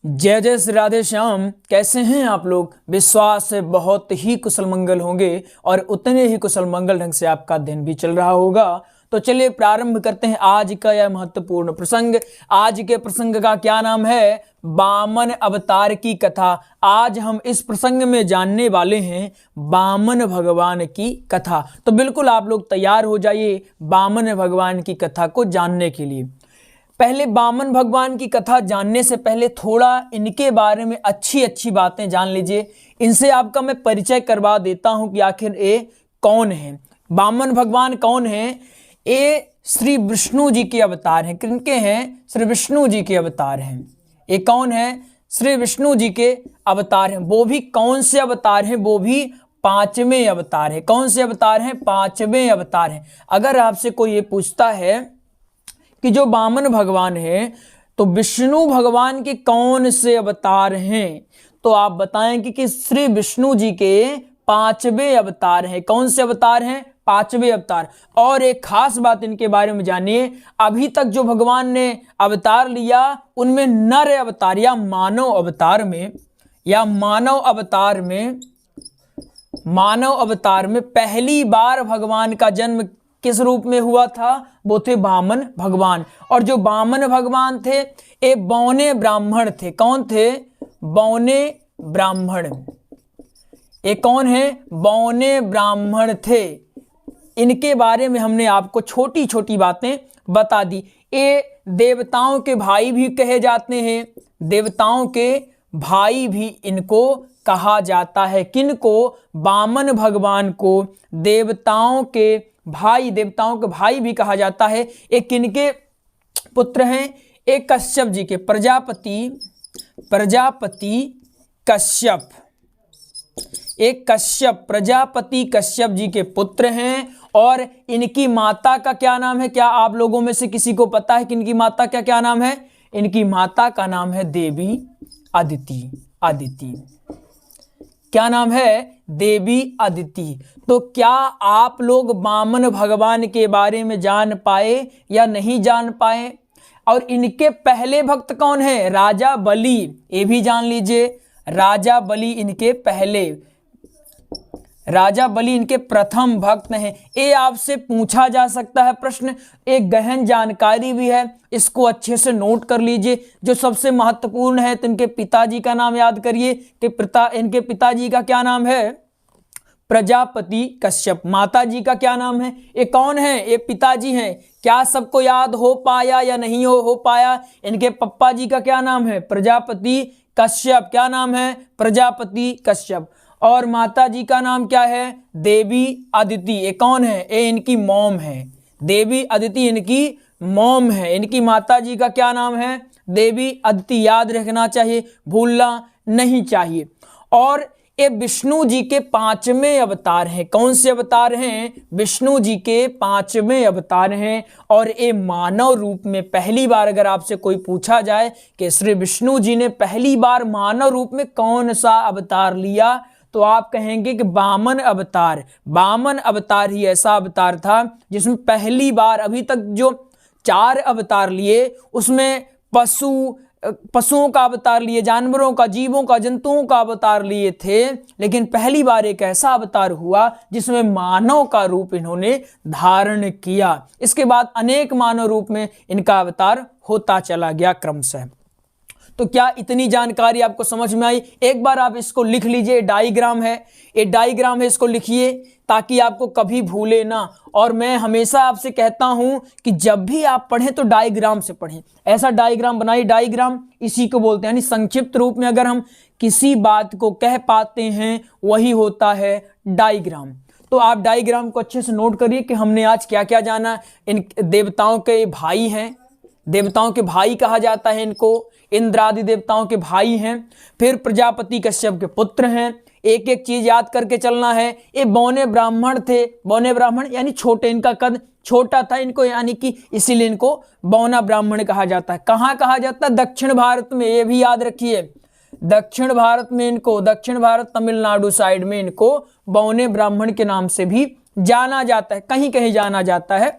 जय जय श्री राधे श्याम। कैसे हैं आप लोग? विश्वास है बहुत ही कुशल मंगल होंगे और उतने ही कुशल मंगल ढंग से आपका दिन भी चल रहा होगा। तो चलिए प्रारंभ करते हैं आज का यह महत्वपूर्ण प्रसंग। आज के प्रसंग का क्या नाम है? वामन अवतार की कथा। आज हम इस प्रसंग में जानने वाले हैं वामन भगवान की कथा। तो बिल्कुल आप लोग तैयार हो जाइए वामन भगवान की कथा को जानने के लिए। पहले वामन भगवान की कथा जानने से पहले थोड़ा इनके बारे में अच्छी अच्छी बातें जान लीजिए। इनसे आपका मैं परिचय करवा देता हूं कि आखिर ये कौन है। वामन भगवान कौन है? ये श्री विष्णु जी के अवतार हैं। किनके हैं? श्री विष्णु जी के अवतार हैं। ये कौन है? श्री विष्णु जी के अवतार हैं। वो भी कौन से अवतार हैं? वो भी पांचवें अवतार है। कौन से अवतार हैं? पांचवें अवतार हैं। अगर आपसे कोई ये पूछता है कि जो वामन भगवान है तो विष्णु भगवान के कौन से अवतार हैं, तो आप बताएंगे कि श्री विष्णु जी के पांचवें अवतार हैं। कौन से अवतार हैं? पांचवें अवतार। और एक खास बात इनके बारे में जानिए, अभी तक जो भगवान ने अवतार लिया उनमें नर अवतार या मानव अवतार में पहली बार भगवान का जन्म किस रूप में हुआ था? वो थे वामन भगवान। और जो वामन भगवान थे ये बौने ब्राह्मण थे। कौन थे? बौने ब्राह्मण। ये कौन है? बौने ब्राह्मण थे। इनके बारे में हमने आपको छोटी छोटी बातें बता दी। ये देवताओं के भाई भी कहे जाते हैं। देवताओं के भाई भी इनको कहा जाता है। किनको? वामन भगवान को देवताओं के भाई भी कहा जाता है। एक किनके पुत्र हैं? एक कश्यप जी के, प्रजापति कश्यप। एक प्रजापति कश्यप जी के पुत्र हैं। और इनकी माता का क्या नाम है? क्या आप लोगों में से किसी को पता है कि इनकी माता का क्या नाम है? इनकी माता का नाम है देवी अदिति। क्या नाम है? देवी अदिति। तो क्या आप लोग वामन भगवान के बारे में जान पाए या नहीं जान पाए? और इनके पहले भक्त कौन है? राजा बलि। ये भी जान लीजिए, राजा बलि इनके प्रथम भक्त हैं। ये आपसे पूछा जा सकता है प्रश्न। एक गहन जानकारी भी है, इसको अच्छे से नोट कर लीजिए। जो सबसे महत्वपूर्ण है तो इनके पिताजी का नाम याद करिए कि इनके पिताजी का क्या नाम है? प्रजापति कश्यप। माता जी का क्या नाम है? ये कौन है? ये पिताजी हैं। क्या सबको याद हो पाया या नहीं हो पाया? इनके पप्पा जी का क्या नाम है? प्रजापति कश्यप। क्या नाम है? प्रजापति कश्यप। और माता जी का नाम क्या है? देवी अदिति। ये कौन है? ये इनकी मॉम है। देवी अदिति इनकी मॉम है। इनकी माता जी का क्या नाम है? देवी अदिति। याद रखना चाहिए, भूलना नहीं चाहिए। और ये विष्णु जी के पांचवें अवतार हैं। कौन से अवतार हैं? विष्णु जी के पांचवें अवतार हैं। और ये मानव रूप में पहली बार, अगर आपसे कोई पूछा जाए कि श्री विष्णु जी ने पहली बार मानव रूप में कौन सा अवतार लिया, तो आप कहेंगे कि वामन अवतार। वामन अवतार ही ऐसा अवतार था जिसमें पहली बार, अभी तक जो 4 अवतार लिए उसमें पशुओं का अवतार लिए, जानवरों का, जीवों का, जंतुओं का अवतार लिए थे। लेकिन पहली बार एक ऐसा अवतार हुआ जिसमें मानव का रूप इन्होंने धारण किया। इसके बाद अनेक मानव रूप में इनका अवतार होता चला गया क्रमशः। तो क्या इतनी जानकारी आपको समझ में आई? एक बार आप इसको लिख लीजिए। डायग्राम है, ये डायग्राम है, इसको लिखिए ताकि आपको कभी भूले ना। और मैं हमेशा आपसे कहता हूं कि जब भी आप पढ़ें तो डायग्राम से पढ़ें। ऐसा डायग्राम बनाइए। डायग्राम इसी को बोलते हैं, यानी संक्षिप्त रूप में अगर हम किसी बात को कह पाते हैं वही होता है डायग्राम। तो आप डायग्राम को अच्छे से नोट करिए कि हमने आज क्या क्या जाना। इन देवताओं के भाई हैं, देवताओं के भाई कहा जाता है इनको। इंद्र आदि देवताओं के भाई हैं। फिर प्रजापति कश्यप के पुत्र हैं। एक एक चीज याद करके चलना है। ये बौने ब्राह्मण थे। बौने ब्राह्मण यानी छोटे, इनका कद छोटा था इनको, यानी कि इसीलिए इनको बौना ब्राह्मण कहा जाता है। कहाँ कहा जाता है? दक्षिण भारत में। ये भी याद रखिए, दक्षिण भारत में इनको, दक्षिण भारत तमिलनाडु साइड में इनको बौने ब्राह्मण के नाम से भी जाना जाता है, कहीं कहीं जाना जाता है।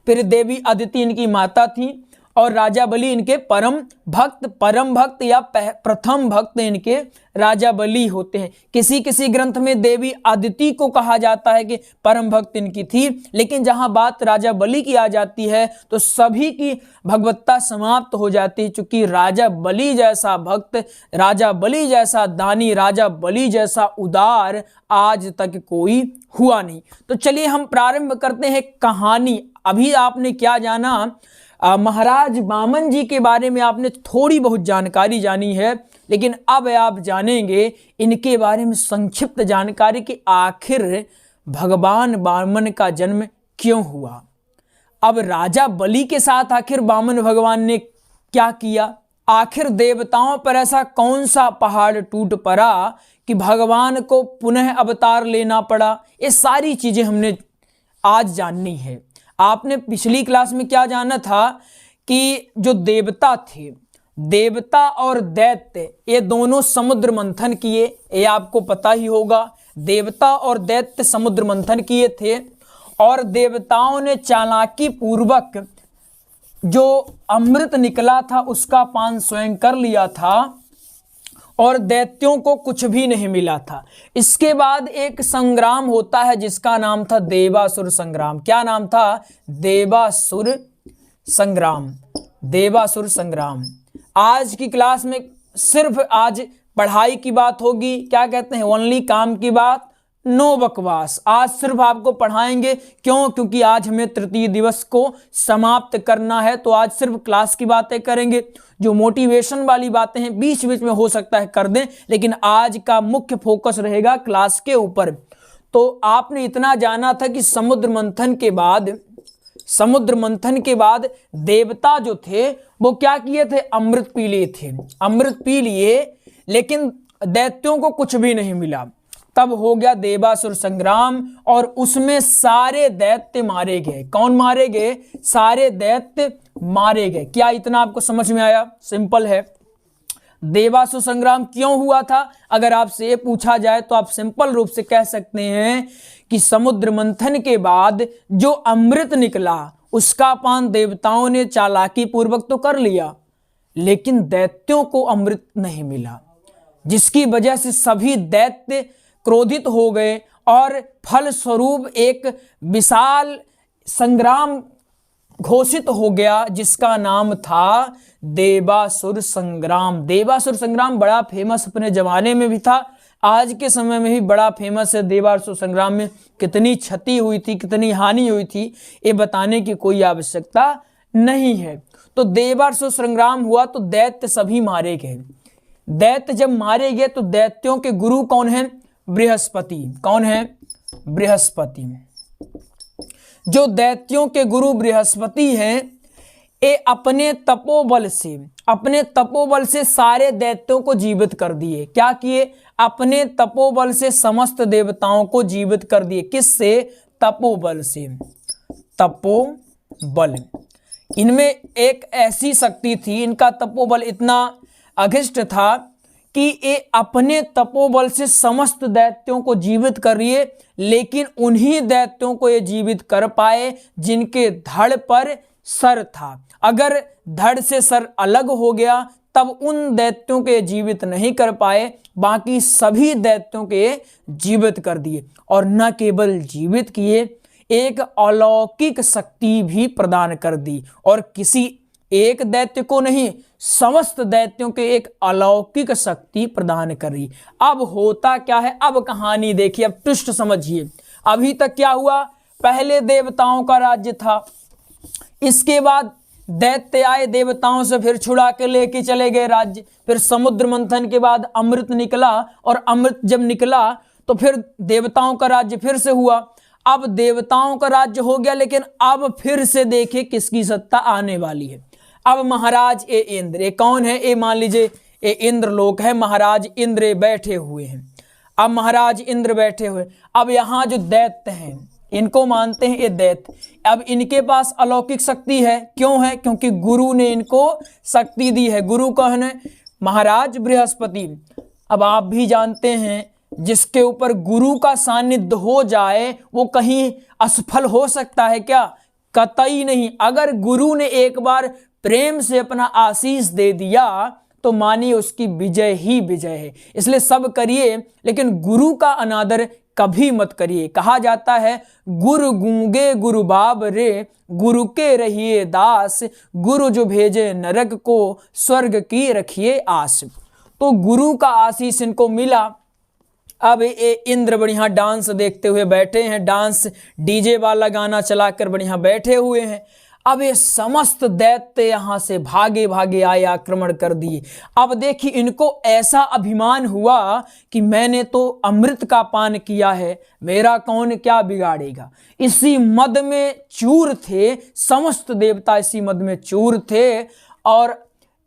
फिर देवी अदिति इनकी माता थी। और राजा बलि इनके परम भक्त या प्रथम भक्त इनके राजा बलि होते हैं। किसी किसी ग्रंथ में देवी अदिति को कहा जाता है कि परम भक्त इनकी थी, लेकिन जहां बात राजा बलि की आ जाती है तो सभी की भगवत्ता समाप्त हो जाती है, क्योंकि राजा बलि जैसा भक्त, राजा बलि जैसा दानी, राजा बलि जैसा उदार आज तक कोई हुआ नहीं। तो चलिए हम प्रारंभ करते हैं कहानी। अभी आपने क्या जाना, महाराज वामन जी के बारे में आपने थोड़ी बहुत जानकारी जानी है, लेकिन अब आप जानेंगे इनके बारे में संक्षिप्त जानकारी कि आखिर भगवान वामन का जन्म क्यों हुआ। अब राजा बलि के साथ आखिर वामन भगवान ने क्या किया, आखिर देवताओं पर ऐसा कौन सा पहाड़ टूट पड़ा कि भगवान को पुनः अवतार लेना पड़ा। ये सारी चीजें हमने आज जाननी है। आपने पिछली क्लास में क्या जाना था कि जो देवता थे, देवता और दैत्य, ये दोनों समुद्र मंथन किए, ये आपको पता ही होगा। देवता और दैत्य समुद्र मंथन किए थे और देवताओं ने चालाकी पूर्वक जो अमृत निकला था उसका पान स्वयं कर लिया था और दैत्यों को कुछ भी नहीं मिला था। इसके बाद एक संग्राम होता है जिसका नाम था देवासुर संग्राम। क्या नाम था? देवासुर संग्राम। देवासुर संग्राम। आज की क्लास में सिर्फ आज पढ़ाई की बात होगी, क्या कहते हैं, ओनली काम की बात, नो बकवास। आज सिर्फ आपको पढ़ाएंगे। क्यों? क्योंकि आज हमें तृतीय दिवस को समाप्त करना है, तो आज सिर्फ क्लास की बातें करेंगे। जो मोटिवेशन वाली बातें हैं बीच बीच में हो सकता है कर दें, लेकिन आज का मुख्य फोकस रहेगा क्लास के ऊपर। तो आपने इतना जाना था कि समुद्र मंथन के बाद देवता जो थे वो क्या किए थे, अमृत पी लिए थे। अमृत पी लिए, लेकिन दैत्यों को कुछ भी नहीं मिला। तब हो गया देवासुर संग्राम और उसमें सारे दैत्य मारे गए। कौन मारे गए? सारे दैत्य मारे गए। क्या इतना आपको समझ में आया? सिंपल है। देवासुर संग्राम क्यों हुआ था अगर आपसे ये पूछा जाए तो आप सिंपल रूप से कह सकते हैं कि समुद्र मंथन के बाद जो अमृत निकला उसका पान देवताओं ने चालाकी पूर्वक तो कर लिया, लेकिन दैत्यों को अमृत नहीं मिला, जिसकी वजह से सभी दैत्य क्रोधित हो गए और फलस्वरूप एक विशाल संग्राम घोषित हो गया जिसका नाम था देवासुर संग्राम। देवासुर संग्राम बड़ा फेमस अपने जमाने में भी था, आज के समय में भी बड़ा फेमस है। देवासुर संग्राम में कितनी क्षति हुई थी, कितनी हानि हुई थी, ये बताने की कोई आवश्यकता नहीं है। तो देवासुर संग्राम हुआ तो दैत्य सभी मारे गए। दैत्य जब मारे गए तो दैत्यों के गुरु कौन है? बृहस्पति। कौन है? बृहस्पति। जो दैत्यों के गुरु बृहस्पति हैं, ये अपने तपोबल से सारे दैत्यों को जीवित कर दिए। क्या किए? अपने तपोबल से समस्त देवताओं को जीवित कर दिए। किससे? तपोबल से। तपोबल, इनमें एक ऐसी शक्ति थी, इनका तपोबल इतना अघिष्ट था कि ये अपने तपोबल से समस्त दैत्यों को जीवित कर रही, लेकिन उन्हीं दैत्यों को ये जीवित कर पाए जिनके धड़ पर सर था। अगर धड़ से सर अलग हो गया तब उन दैत्यों के जीवित नहीं कर पाए, बाकी सभी दैत्यों के जीवित कर दिए। और न केवल जीवित किए, एक अलौकिक शक्ति भी प्रदान कर दी। और किसी एक दैत्य को नहीं, समस्त दैत्यों के एक अलौकिक शक्ति प्रदान करी। अब होता क्या है, अब कहानी देखिए, अब पृष्ठ समझिए। अभी तक क्या हुआ? पहले देवताओं का राज्य था, इसके बाद दैत्य आए, देवताओं से फिर छुड़ा के लेके चले गए राज्य। फिर समुद्र मंथन के बाद अमृत निकला, और अमृत जब निकला तो फिर देवताओं का राज्य फिर से हुआ। अब देवताओं का राज्य हो गया, लेकिन अब फिर से देखिए किसकी सत्ता आने वाली है। अब महाराज ए इंद्र, ये कौन है? ये मान लीजिए ये इंद्र लोक है, महाराज इंद्र बैठे हुए हैं। अब महाराज इंद्र बैठे हुए, अब यहाँ जो दैत्य हैं इनको मानते हैं ये दैत्य। अब इनके पास अलौकिक शक्ति है। क्यों है? क्योंकि गुरु ने इनको शक्ति दी है। गुरु कौन है? महाराज बृहस्पति। अब आप भी जानते हैं जिसके ऊपर गुरु का सानिध्य हो जाए वो कहीं असफल हो सकता है क्या? कतई नहीं। अगर गुरु ने एक बार प्रेम से अपना आशीष दे दिया तो मानिए उसकी विजय ही विजय है। इसलिए सब करिए लेकिन गुरु का अनादर कभी मत करिए। कहा जाता है गुरु गूंगे गुरु बाब रे, गुरु के रहिए दास, गुरु जो भेजे नरक को स्वर्ग की रखिए आस। तो गुरु का आशीष इनको मिला। अब ये इंद्र बढ़िया डांस देखते हुए बैठे हैं, डांस डीजे वाला गाना चलाकर बढ़िया बैठे हुए हैं। अब ये समस्त दैत्य यहाँ से भागे भागे आए, आक्रमण कर दिए। अब देखिए इनको ऐसा अभिमान हुआ कि मैंने तो अमृत का पान किया है, मेरा कौन क्या बिगाड़ेगा। इसी मद में चूर थे, समस्त देवता इसी मद में चूर थे और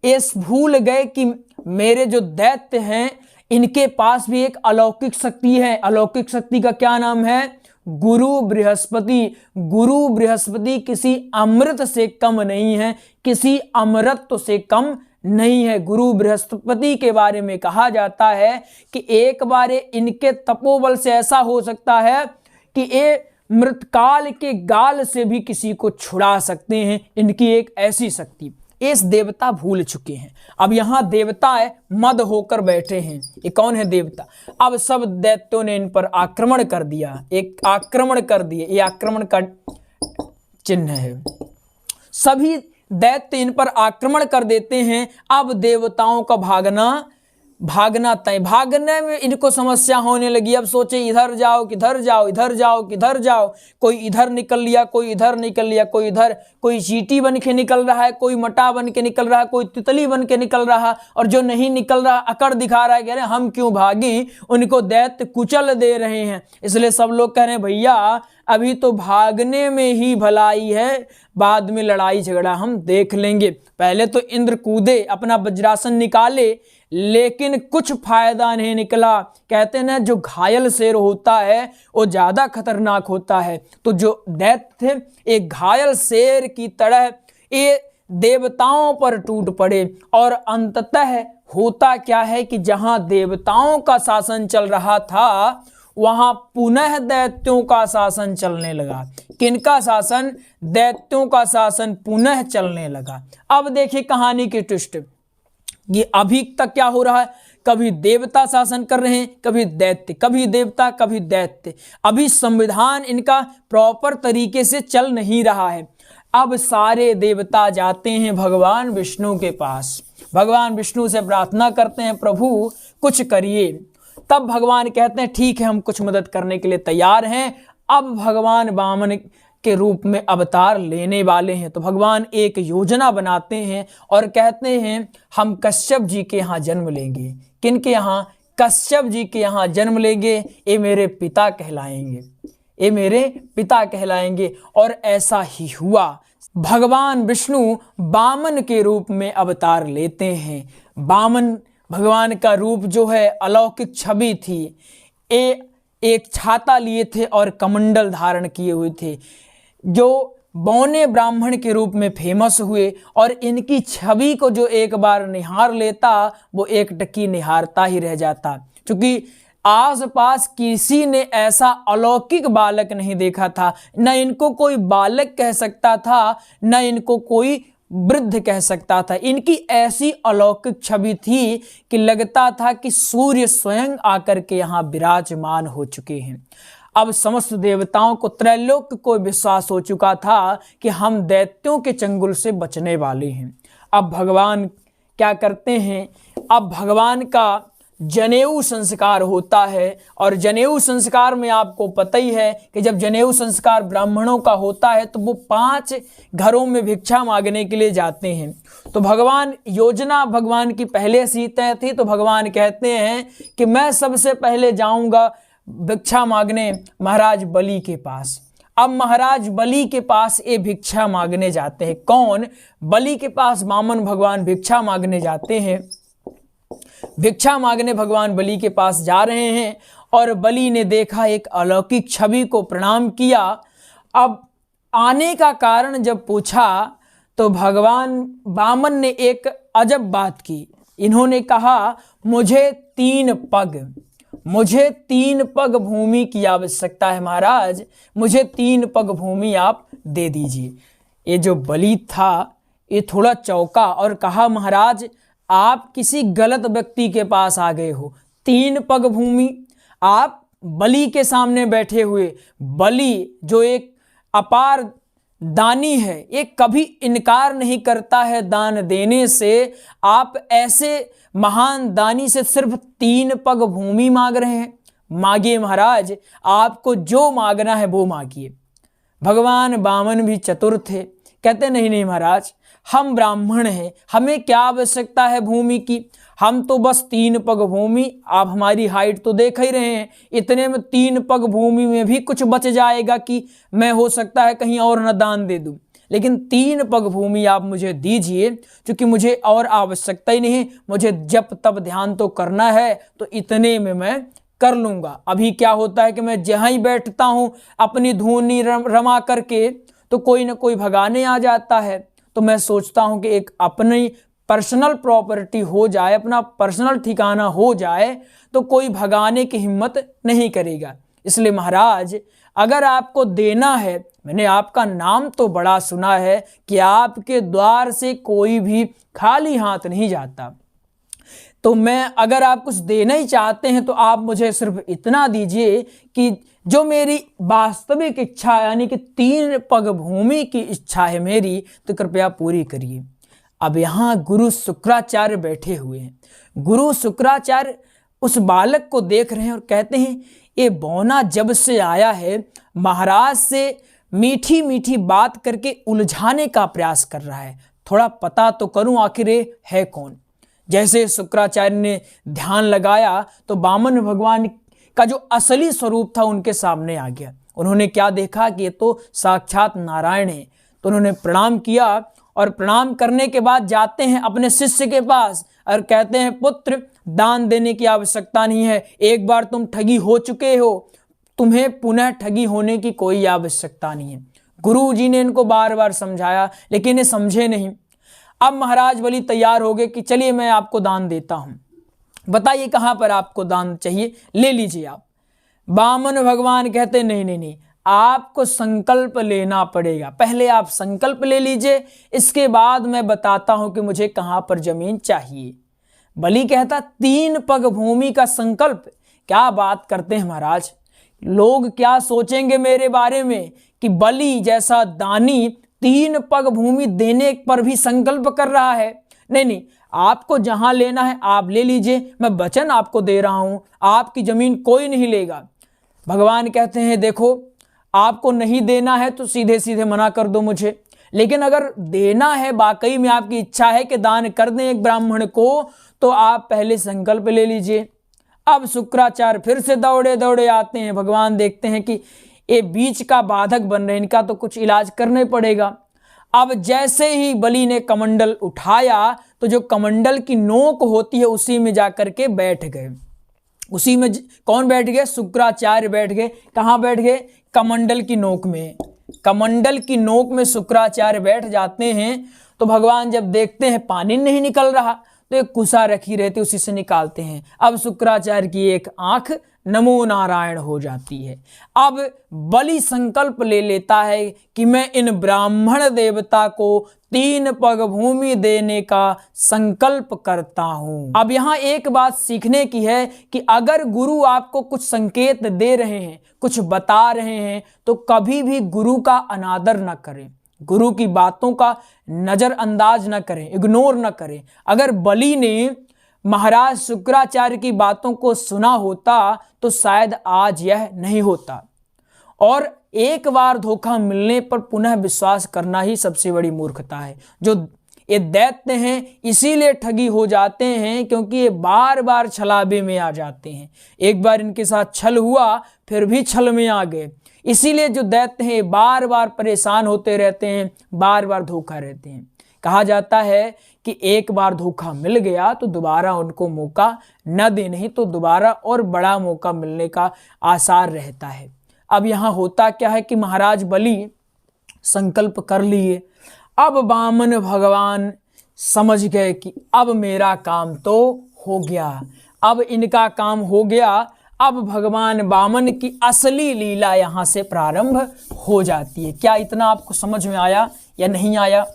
इस भूल गए कि मेरे जो दैत्य हैं इनके पास भी एक अलौकिक शक्ति है। अलौकिक शक्ति का क्या नाम है? गुरु बृहस्पति। गुरु बृहस्पति किसी अमृत से कम नहीं है, किसी अमरत्व से कम नहीं है। गुरु बृहस्पति के बारे में कहा जाता है कि एक बार इनके तपोबल से ऐसा हो सकता है कि ये मृतकाल के गाल से भी किसी को छुड़ा सकते हैं। इनकी एक ऐसी शक्ति इस देवता भूल चुके हैं। अब यहाँ देवता है मद होकर बैठे हैं। ये कौन है? देवता। अब सब दैत्यों ने इन पर आक्रमण कर दिया, एक आक्रमण कर दिए। ये आक्रमण का चिन्ह है। सभी दैत्य इन पर आक्रमण कर देते हैं। अब देवताओं का भागना तय। भागने में इनको समस्या होने लगी। अब सोचे इधर जाओ किधर जाओ, इधर जाओ किधर जाओ। कोई इधर निकल लिया, कोई इधर निकल लिया, कोई इधर, कोई चींटी बन के निकल रहा है, कोई मटा बन के निकल रहा है, कोई तितली बन के निकल रहा है, और जो नहीं निकल रहा अकड़ दिखा रहा है, कह रहे हम क्यों भागी, उनको दैत्य कुचल दे रहे हैं। इसलिए सब लोग कह रहे हैं भैया अभी तो भागने में ही भलाई है, बाद में लड़ाई झगड़ा हम देख लेंगे। पहले तो इंद्र कूदे, अपना वज्रासन निकाले, लेकिन कुछ फायदा नहीं निकला। कहते हैं ना जो घायल शेर होता है वो ज्यादा खतरनाक होता है। तो जो दैत्य थे एक घायल शेर की तरह ये देवताओं पर टूट पड़े। और अंततः होता क्या है कि जहां देवताओं का शासन चल रहा था वहां पुनः दैत्यों का शासन चलने लगा। किनका शासन? दैत्यों का शासन पुनः चलने लगा। अब देखिए कहानी की ट्विस्ट। ये अभी तक क्या हो रहा है? कभी देवता शासन कर रहे हैं, कभी दैत्य, कभी देवता कभी दैत्य। अभी संविधान इनका प्रॉपर तरीके से चल नहीं रहा है। अब सारे देवता जाते हैं भगवान विष्णु के पास, भगवान विष्णु से प्रार्थना करते हैं प्रभु कुछ करिए। तब भगवान कहते हैं ठीक है हम कुछ मदद करने के लिए तैयार हैं। अब भगवान वामन के रूप में अवतार लेने वाले हैं। तो भगवान एक योजना बनाते हैं और कहते हैं हम कश्यप जी के यहाँ जन्म लेंगे। किनके यहाँ? कश्यप जी के यहाँ जन्म लेंगे। ये मेरे पिता कहलाएंगे, ये मेरे पिता कहलाएंगे। और ऐसा ही हुआ। भगवान विष्णु वामन के रूप में अवतार लेते हैं। वामन भगवान का रूप जो है अलौकिक छवि थी। ये एक छाता लिए थे और कमंडल धारण किए हुए थे, जो बौने ब्राह्मण के रूप में फेमस हुए। और इनकी छवि को जो एक बार निहार लेता वो एक टकी निहारता ही रह जाता, क्योंकि आसपास किसी ने ऐसा अलौकिक बालक नहीं देखा था। न इनको कोई बालक कह सकता था, न इनको कोई वृद्ध कह सकता था। इनकी ऐसी अलौकिक छवि थी कि लगता था कि सूर्य स्वयं आकर के यहाँ विराजमान हो चुके हैं। अब समस्त देवताओं को, त्रैलोक्य को विश्वास हो चुका था कि हम दैत्यों के चंगुल से बचने वाले हैं। अब भगवान क्या करते हैं? अब भगवान का जनेऊ संस्कार होता है। और जनेऊ संस्कार में आपको पता ही है कि जब जनेऊ संस्कार ब्राह्मणों का होता है तो वो 5 घरों में भिक्षा मांगने के लिए जाते हैं। तो भगवान योजना भगवान की पहले से तय थी। तो भगवान कहते हैं कि मैं सबसे पहले जाऊंगा भिक्षा मांगने महाराज बलि के पास। अब महाराज बलि के पास ये भिक्षा मांगने जाते हैं। कौन? बलि के पास वामन भगवान भिक्षा मांगने जाते हैं। भिक्षा मांगने भगवान बलि के पास जा रहे हैं और बलि ने देखा एक अलौकिक छवि को, प्रणाम किया। अब आने का कारण जब पूछा तो भगवान वामन ने एक अजब बात की। इन्होंने कहा मुझे 3 पग भूमि की आवश्यकता है महाराज, मुझे 3 पग भूमि आप दे दीजिए। ये जो बलि था ये थोड़ा चौंका और कहा, महाराज आप किसी गलत व्यक्ति के पास आ गए हो। 3 पग भूमि, आप बलि के सामने बैठे हुए। बलि जो एक अपार दानी है, ये कभी इनकार नहीं करता है दान देने से। आप ऐसे महान दानी से सिर्फ 3 पग भूमि मांग रहे हैं। मांगिए महाराज, आपको जो मांगना है वो मांगिए। भगवान वामन भी चतुर थे, कहते नहीं नहीं महाराज, हम ब्राह्मण हैं, हमें क्या आवश्यकता है भूमि की, हम तो बस 3 पग भूमि, आप हमारी हाइट तो देख ही रहे हैं, इतने में 3 पग भूमि में भी कुछ बच जाएगा कि मैं हो सकता है कहीं और न दान दे दूं, लेकिन 3 पग भूमि आप मुझे दीजिए, क्योंकि मुझे और आवश्यकता ही नहीं, मुझे जब तब ध्यान तो करना है, तो इतने में मैं कर लूंगा। अभी क्या होता है कि मैं जहां ही बैठता हूं अपनी धुनी रमा करके, तो कोई ना कोई भगाने आ जाता है, तो मैं सोचता हूं कि एक अपनी पर्सनल प्रॉपर्टी हो जाए, अपना पर्सनल ठिकाना हो जाए, तो कोई भगाने की हिम्मत नहीं करेगा। इसलिए महाराज, अगर आपको देना है, मैंने आपका नाम तो बड़ा सुना है कि आपके द्वार से कोई भी खाली हाथ नहीं जाता, तो मैं अगर आप कुछ देना ही चाहते हैं तो आप मुझे सिर्फ इतना दीजिए कि जो मेरी वास्तविक इच्छा, यानी कि 3 पग भूमि की इच्छा है मेरी, तो कृपया पूरी करिए। अब यहाँ गुरु शुक्राचार्य बैठे हुए हैं। गुरु शुक्राचार्य उस बालक को देख रहे हैं और कहते हैं, ये बौना जब से आया है महाराज से मीठी मीठी बात करके उलझाने का प्रयास कर रहा है, थोड़ा पता तो करूं आखिर ये है कौन। जैसे शुक्राचार्य ने ध्यान लगाया तो वामन भगवान का जो असली स्वरूप था उनके सामने आ गया। उन्होंने क्या देखा कि ये तो साक्षात नारायण है। तो उन्होंने प्रणाम किया और प्रणाम करने के बाद जाते हैं अपने शिष्य के पास और कहते हैं, पुत्र दान देने की आवश्यकता नहीं है, एक बार तुम ठगी हो चुके हो, तुम्हें पुनः ठगी होने की कोई आवश्यकता नहीं है। गुरु जी ने इनको बार बार समझाया लेकिन ये समझे नहीं। अब महाराज बलि तैयार हो गए कि चलिए मैं आपको दान देता हूं, बताइए कहां पर आपको दान चाहिए, ले लीजिए आप। वामन भगवान कहते नहीं नहीं नहीं, आपको संकल्प लेना पड़ेगा, पहले आप संकल्प ले लीजिए, इसके बाद मैं बताता हूं कि मुझे कहां पर जमीन चाहिए। बलि कहता 3 पग भूमि का संकल्प, क्या बात करते हैं महाराज, लोग क्या सोचेंगे मेरे बारे में कि बलि जैसा दानी 3 पग भूमि देने पर भी संकल्प कर रहा है। नहीं नहीं, आपको जहां लेना है आप ले लीजिए, मैं वचन आपको दे रहा हूं, आपकी जमीन कोई नहीं लेगा। भगवान कहते हैं, देखो आपको नहीं देना है तो सीधे सीधे मना कर दो मुझे, लेकिन अगर देना है, वाकई में आपकी इच्छा है कि दान कर दें एक ब्राह्मण को, तो आप पहले संकल्प ले लीजिए। अब शुक्राचार्य फिर से दौड़े दौड़े आते हैं। भगवान देखते हैं कि ये बीच का बाधक बन रहे, इनका तो कुछ इलाज करना पड़ेगा। अब जैसे ही बलि ने कमंडल उठाया तो जो कमंडल की नोक होती है उसी में जाकर के बैठ गए। उसी में कौन बैठ गए? शुक्राचार्य बैठ गए। कहाँ बैठ गए? कमंडल की नोक में। कमंडल की नोक में शुक्राचार्य बैठ जाते हैं। तो भगवान जब देखते हैं पानी नहीं निकल रहा तो एक कुसा रखी रहती उसी से निकालते हैं। अब शुक्राचार्य की एक आंख नमो नारायण हो जाती है। अब बलि संकल्प ले लेता है कि मैं इन ब्राह्मण देवता को 3 पग भूमि देने का संकल्प करता हूं। अब यहां एक बात सीखने की है कि अगर गुरु आपको कुछ संकेत दे रहे हैं, कुछ बता रहे हैं, तो कभी भी गुरु का अनादर न करें, गुरु की बातों का नजरअंदाज न करें, इग्नोर न करें। अगर बलि ने महाराज शुक्राचार्य की बातों को सुना होता तो शायद आज यह नहीं होता। और एक बार धोखा मिलने पर पुनः विश्वास करना ही सबसे बड़ी मूर्खता है। जो ये दैत्य हैं इसीलिए ठगी हो जाते हैं क्योंकि ये बार बार छलावे में आ जाते हैं। एक बार इनके साथ छल हुआ फिर भी छल में आ गए। इसीलिए जो दैत्य हैं बार बार परेशान होते रहते हैं, बार बार धोखा रहते हैं। कहा जाता है कि एक बार धोखा मिल गया तो दोबारा उनको मौका न दे, नहीं तो दोबारा और बड़ा मौका मिलने का आसार रहता है। अब यहाँ होता क्या है कि महाराज बलि संकल्प कर लिए। अब वामन भगवान समझ गए कि अब मेरा काम तो हो गया, अब इनका काम हो गया। अब भगवान वामन की असली लीला यहाँ से प्रारंभ हो जाती है। क्या इतना आपको समझ में आया या नहीं आया?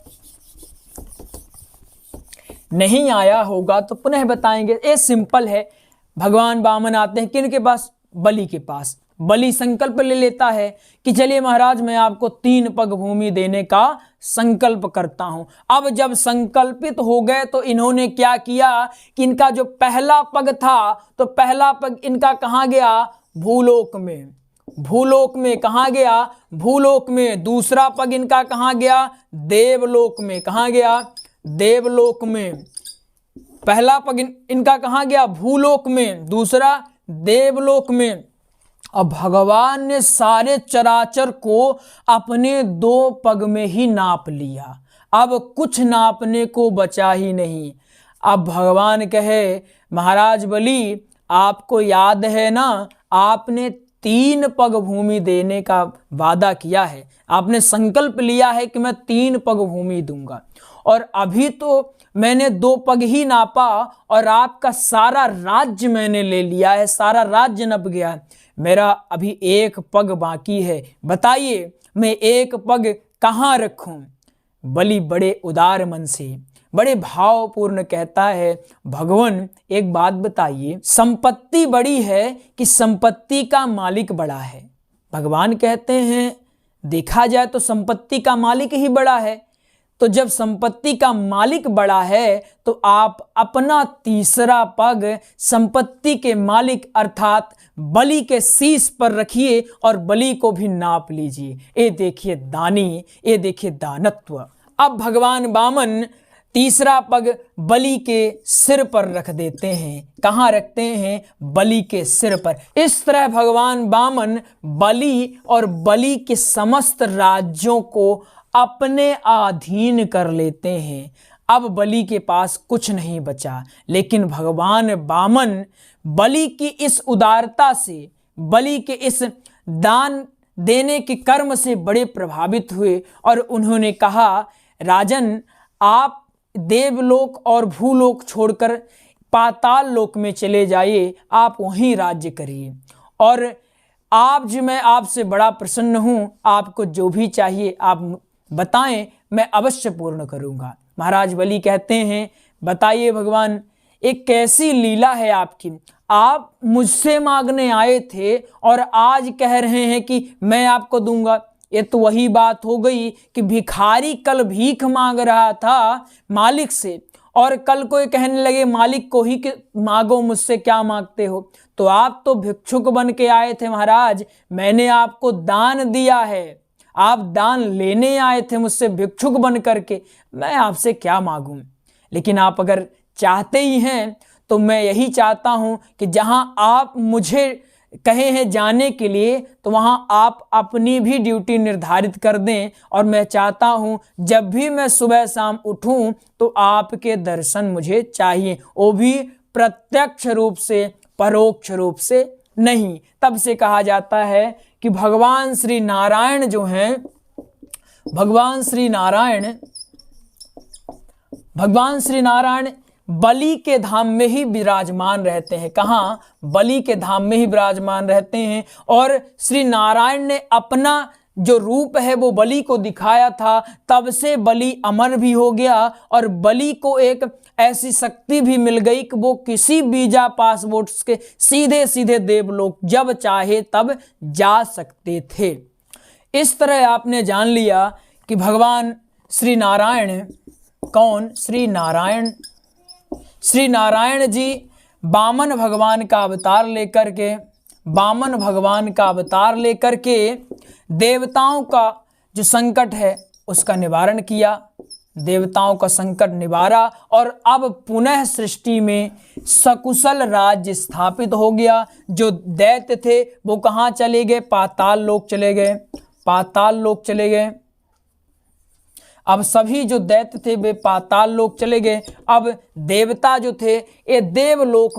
नहीं आया होगा तो पुनः बताएंगे। ये सिंपल है। भगवान वामन आते हैं किन के पास? बलि के पास। बलि संकल्प ले लेता है कि चलिए महाराज मैं आपको 3 पग भूमि देने का संकल्प करता हूं। अब जब संकल्पित हो गए तो इन्होंने क्या किया कि इनका जो पहला पग था तो पहला पग इनका कहां गया? भूलोक में। भूलोक में कहां गया? भूलोक में। दूसरा पग इनका कहां गया? देवलोक में। कहां गया? देवलोक में। पहला पग इनका कहां गया? भूलोक में। दूसरा देवलोक में। अब भगवान ने सारे चराचर को अपने 2 पग में ही नाप लिया। अब कुछ नापने को बचा ही नहीं। अब भगवान कहे महाराज बलि आपको याद है ना, आपने 3 पग भूमि देने का वादा किया है, आपने संकल्प लिया है कि मैं 3 पग भूमि दूंगा, और अभी तो मैंने 2 पग ही नापा और आपका सारा राज्य मैंने ले लिया है, सारा राज्य नप गया है, मेरा अभी 1 पग बाकी है, बताइए मैं 1 पग कहाँ रखूं? बलि बड़े उदार मन से, बड़े भावपूर्ण कहता है भगवान एक बात बताइए, संपत्ति बड़ी है कि संपत्ति का मालिक बड़ा है? भगवान कहते हैं देखा जाए तो संपत्ति का मालिक ही बड़ा है। तो जब संपत्ति का मालिक बड़ा है तो आप अपना 3रा पग संपत्ति के मालिक अर्थात बलि के शीश पर रखिए और बलि को भी नाप लीजिए। ये देखिए दानी, ये देखिए दानत्व। अब भगवान वामन 3रा पग बलि के सिर पर रख देते हैं। कहाँ रखते हैं? बलि के सिर पर। इस तरह भगवान वामन बलि और बलि के समस्त राज्यों को अपने अधीन कर लेते हैं। अब बलि के पास कुछ नहीं बचा, लेकिन भगवान वामन बलि की इस उदारता से, बलि के इस दान देने के कर्म से बड़े प्रभावित हुए और उन्होंने कहा राजन आप देवलोक और भूलोक छोड़कर पाताल लोक में चले जाइए, आप वहीं राज्य करिए, और आप मैं आपसे बड़ा प्रसन्न हूँ, आपको जो भी चाहिए आप बताएं, मैं अवश्य पूर्ण करूंगा। महाराज बलि कहते हैं बताइए भगवान एक कैसी लीला है आपकी, आप मुझसे मांगने आए थे और आज कह रहे हैं कि मैं आपको दूंगा। ये तो वही बात हो गई कि भिखारी कल भीख मांग रहा था मालिक से और कल को कहने लगे मालिक को ही कि मांगो मुझसे, क्या मांगते हो? तो आप तो भिक्षुक बन के आए थे महाराज, मैंने आपको दान दिया है, आप दान लेने आए थे मुझसे भिक्षुक बन करके, मैं आपसे क्या मांगूं? लेकिन आप अगर चाहते ही हैं तो मैं यही चाहता हूं कि जहां आप मुझे कहे हैं जाने के लिए तो वहां आप अपनी भी ड्यूटी निर्धारित कर दें, और मैं चाहता हूं जब भी मैं सुबह शाम उठूं तो आपके दर्शन मुझे चाहिए, वो भी प्रत्यक्ष रूप से, परोक्ष रूप से नहीं। तब से कहा जाता है कि भगवान श्री नारायण जो हैं, भगवान श्री नारायण बलि के धाम में ही विराजमान रहते हैं। कहाँ? बलि के धाम में ही विराजमान रहते हैं, और श्री नारायण ने अपना जो रूप है वो बलि को दिखाया था, तब से बलि अमर भी हो गया और बलि को एक ऐसी शक्ति भी मिल गई कि वो किसी वीजा पासपोर्ट के सीधे सीधे देवलोक जब चाहे तब जा सकते थे। इस तरह आपने जान लिया कि भगवान श्री नारायण कौन? श्री नारायण जी वामन भगवान का अवतार लेकर के देवताओं का जो संकट है उसका निवारण किया, देवताओं का संकट निवारा, और अब पुनः सृष्टि में सकुशल राज्य स्थापित हो गया। जो दैत्य थे वो कहाँ चले गए? पाताल लोक चले गए। अब सभी जो दैत्य थे वे पाताल लोक चले गए। अब देवता जो थे ये देवलोक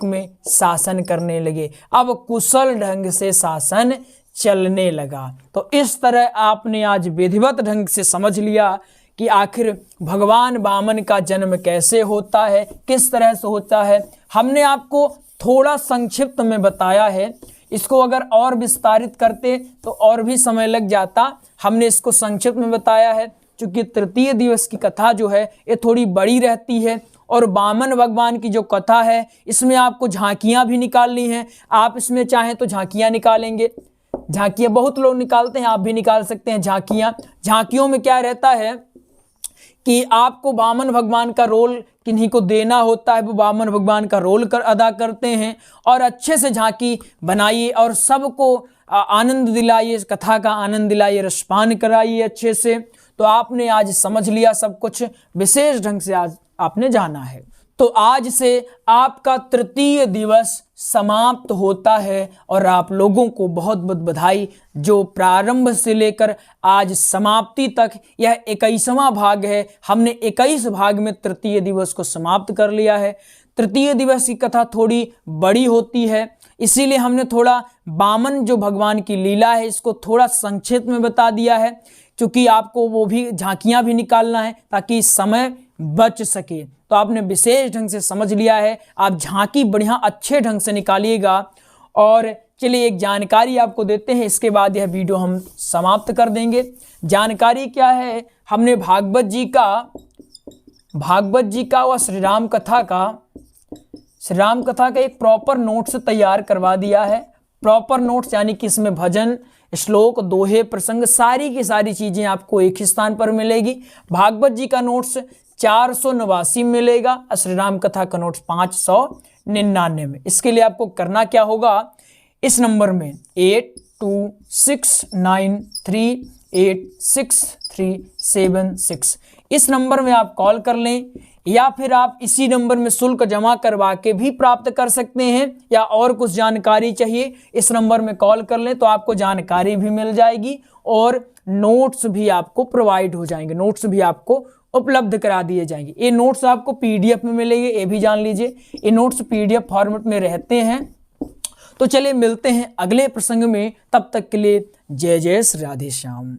में शासन करने लगे। अब कुशल ढंग से शासन चलने लगा। तो इस तरह आपने आज विधिवत ढंग से समझ लिया कि आखिर भगवान वामन का जन्म कैसे होता है, किस तरह से होता है। हमने आपको थोड़ा संक्षिप्त में बताया है, इसको अगर और विस्तारित करते तो और भी समय लग जाता। हमने इसको संक्षिप्त में बताया है। चूंकि तृतीय दिवस की कथा जो है ये थोड़ी बड़ी रहती है और वामन भगवान की जो कथा है इसमें आपको झांकियां भी निकालनी है। आप इसमें चाहें तो झांकियां निकालेंगे, झांकियां बहुत लोग निकालते हैं, आप भी निकाल सकते हैं झांकियां। झांकियों में क्या रहता है कि आपको वामन भगवान का रोल किन्हीं को देना होता है, वो वामन भगवान का रोल अदा करते हैं और अच्छे से झांकी बनाइए और सबको आनंद दिलाइए, कथा का आनंद दिलाइए, रसपान कराइए अच्छे से। तो आपने आज समझ लिया सब कुछ, विशेष ढंग से आज आपने जाना है। तो आज से आपका तृतीय दिवस समाप्त होता है और आप लोगों को बहुत बहुत बधाई, जो प्रारंभ से लेकर आज समाप्ति तक यह 21वां भाग है। हमने 21 भाग में तृतीय दिवस को समाप्त कर लिया है। तृतीय दिवस की कथा थोड़ी बड़ी होती है, इसीलिए हमने थोड़ा वामन जो भगवान की लीला है इसको थोड़ा संक्षेप में बता दिया है, क्योंकि आपको वो भी झांकियां भी निकालना है ताकि समय बच सके। तो आपने विशेष ढंग से समझ लिया है, आप झांकी बढ़िया अच्छे ढंग से निकालिएगा। और चलिए एक जानकारी आपको देते हैं, इसके बाद यह वीडियो हम समाप्त कर देंगे। जानकारी क्या है, हमने भागवत जी का व श्री राम कथा का एक प्रॉपर नोट्स तैयार करवा दिया है। प्रॉपर नोट्स यानी कि इसमें भजन, श्लोक, दोहे, प्रसंग, सारी की सारी चीजें आपको एक ही स्थान पर मिलेगी। भागवत जी का नोट्स 489 मिलेगा, श्री राम कथा का नोट्स 599 में। इसके लिए आपको करना क्या होगा, इस नंबर में 8269386376 इस नंबर में आप कॉल कर लें, या फिर आप इसी नंबर में शुल्क जमा करवा के भी प्राप्त कर सकते हैं, या और कुछ जानकारी चाहिए इस नंबर में कॉल कर लें तो आपको जानकारी भी मिल जाएगी और नोट्स भी आपको प्रोवाइड हो जाएंगे, नोट्स भी आपको उपलब्ध करा दिए जाएंगे। ये नोट्स आपको पीडीएफ में मिलेंगे, ये भी जान लीजिए, ये नोट्स पीडीएफ फॉर्मेट में रहते हैं। तो चलिए मिलते हैं अगले प्रसंग में, तब तक के लिए जय जय श्री राधे श्याम।